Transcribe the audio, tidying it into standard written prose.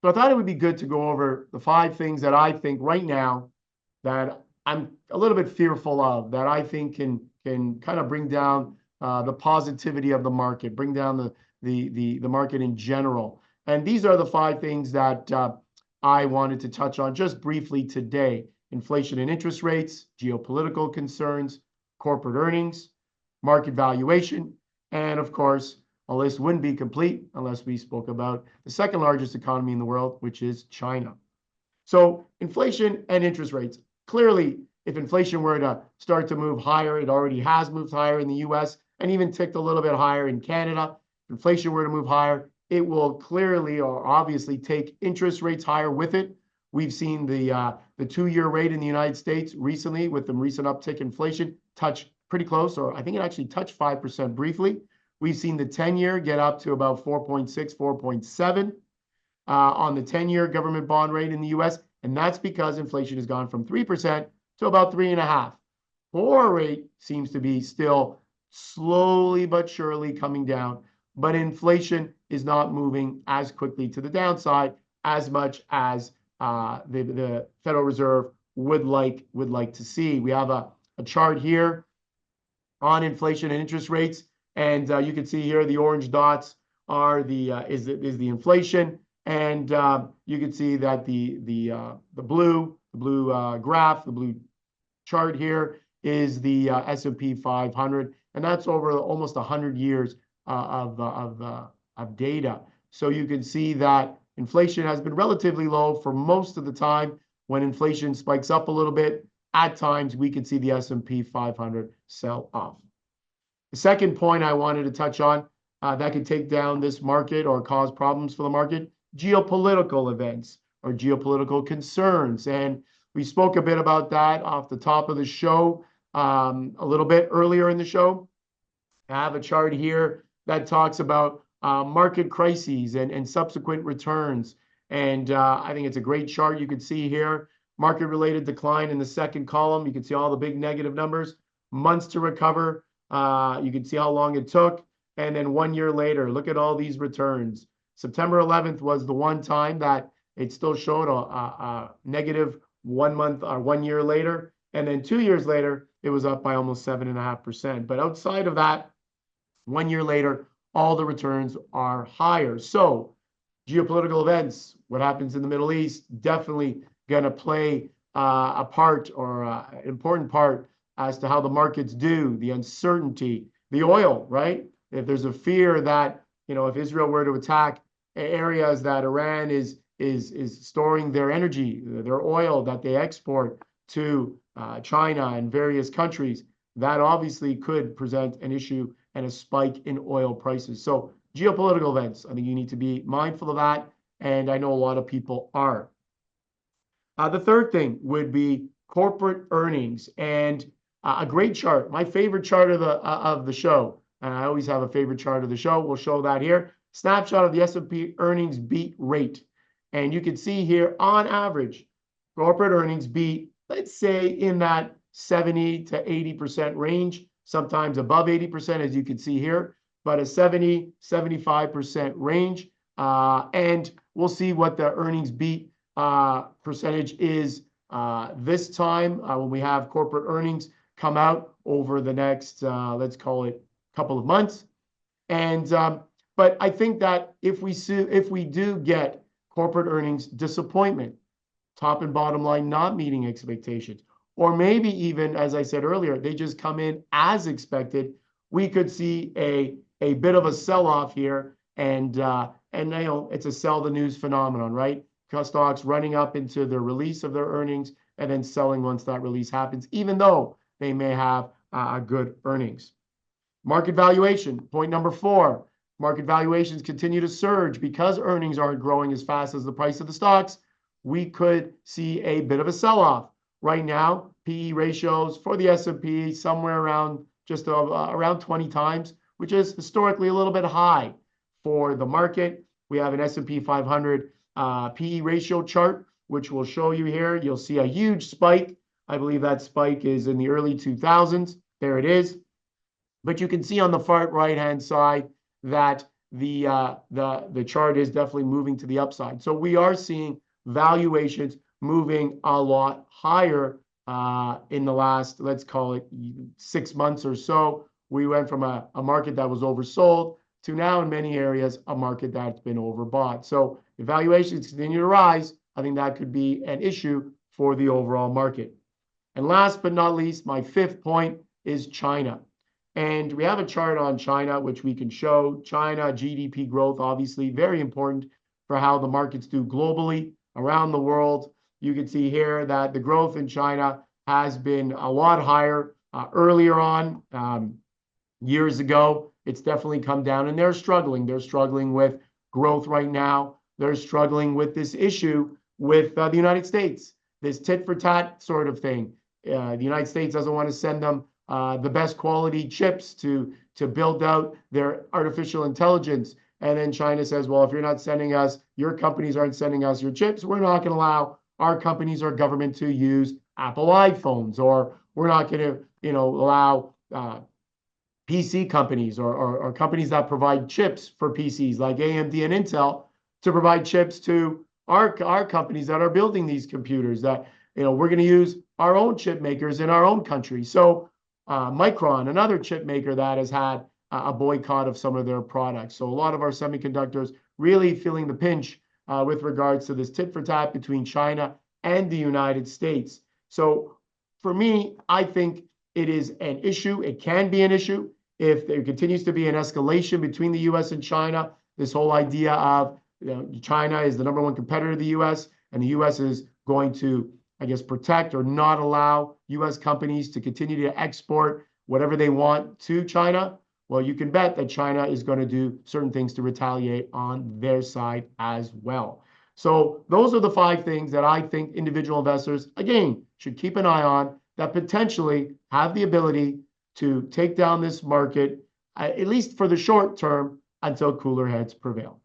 So I thought it would be good to go over the 5 things that I think right now that I'm a little bit fearful of, that I think can kind of bring down the positivity of the market, bring down the market in general. And these are the 5 things that I wanted to touch on just briefly today: inflation and interest rates, geopolitical concerns, corporate earnings, market valuation, and of course, a list wouldn't be complete unless we spoke about the second largest economy in the world, which is China. So inflation and interest rates. Clearly, if inflation were to start to move higher, it already has moved higher in the US and even ticked a little bit higher in Canada. If inflation were to move higher, it will clearly or obviously take interest rates higher with it. We've seen the 2-year rate in the United States recently, with the recent uptick in inflation, touch pretty close, or I think it actually touched 5% briefly. We've seen the 10-year get up to about 4.6, 4.7 on the 10-year government bond rate in the US, and that's because inflation has gone from 3% to about 3.5%. 4 rate seems to be still slowly but surely coming down, but inflation is not moving as quickly to the downside as much as the Federal Reserve would like to see. We have a chart here on inflation and interest rates, and you can see here the orange dots are the inflation, and you can see that the blue graph, the blue chart here is the S&P 500, and that's over almost 100 years of data. So you can see that inflation has been relatively low for most of the time. When inflation spikes up a little bit, at times we can see the S&P 500 sell off. The second point I wanted to touch on that could take down this market or cause problems for the market: geopolitical events or geopolitical concerns. And we spoke a bit about that off the top of the show a little bit earlier in the show. I have a chart here that talks about market crises and subsequent returns. And I think it's a great chart. You can see here, market-related decline in the second column. You can see all the big negative numbers, months to recover. You can see how long it took. And then 1 year later, look at all these returns. September 11th was the one time that it still showed a negative 1 month or 1 year later. And then 2 years later, it was up by almost 7.5%. But outside of that, 1 year later, all the returns are higher. So geopolitical events, what happens in the Middle East, definitely going to play a part, or an important part, as to how the markets do, the uncertainty, the oil, right? If there's a fear that, if Israel were to attack areas that Iran is storing their energy, their oil that they export to China and various countries, that obviously could present an issue and a spike in oil prices. So geopolitical events, I think you need to be mindful of that, and I know a lot of people are. The third thing would be corporate earnings, and a great chart, my favorite chart of the show, and I always have a favorite chart of the show. We'll show that here. Snapshot of the S&P earnings beat rate. And you can see here, on average, corporate earnings beat, let's say, in that 70 to 80% range, sometimes above 80%, as you can see here, but a 70, 75% range. And we'll see what the earnings beat percentage is this time when we have corporate earnings come out over the next, let's call it, couple of months. And but I think that if we do get corporate earnings disappointment, top and bottom line not meeting expectations, or maybe even, as I said earlier, they just come in as expected, we could see a bit of a sell-off here, and it's a sell the news phenomenon, right? Stocks running up into the release of their earnings and then selling once that release happens, even though they may have good earnings. Market valuation, point number 4. Market valuations continue to surge because earnings aren't growing as fast as the price of the stocks. We could see a bit of a sell-off. Right now, PE ratios for the S&P somewhere around just around 20 times, which is historically a little bit high for the market. We have an S&P 500 PE ratio chart, which we'll show you here. You'll see a huge spike. I believe that spike is in the early 2000s. There it is. But you can see on the far right-hand side that the chart is definitely moving to the upside. So we are seeing valuations moving a lot higher in the last, let's call it 6 months or so. We went from a market that was oversold to now in many areas a market that's been overbought. So if valuations continue to rise, I think that could be an issue for the overall market. And last but not least, my fifth point is China. And we have a chart on China, which we can show. China GDP growth, obviously very important for how the markets do globally around the world. You can see here that the growth in China has been a lot higher earlier on. Years ago, it's definitely come down, and they're struggling. They're struggling with growth right now. They're struggling with this issue with the United States, this tit for tat sort of thing. The United States doesn't want to send them the best quality chips to build out their artificial intelligence. And then China says, well, if you're not sending us, your companies aren't sending us your chips, we're not going to allow our companies or government to use Apple iPhones, or we're not going to, allow PC companies or companies that provide chips for PCs like AMD and Intel to provide chips to our companies that are building these computers, that we're going to use our own chip makers in our own country. So Micron, another chip maker that has had a boycott of some of their products. So a lot of our semiconductors really feeling the pinch with regards to this tit for tat between China and the United States. So for me, I think it is an issue. It can be an issue if there continues to be an escalation between the U.S. and China. This whole idea of China is the #1 competitor of the U.S. and the U.S. is going to, I guess, protect or not allow U.S. companies to continue to export whatever they want to China. Well, you can bet that China is going to do certain things to retaliate on their side as well. So those are the 5 things that I think individual investors, again, should keep an eye on that potentially have the ability to take down this market, at least for the short term, until cooler heads prevail.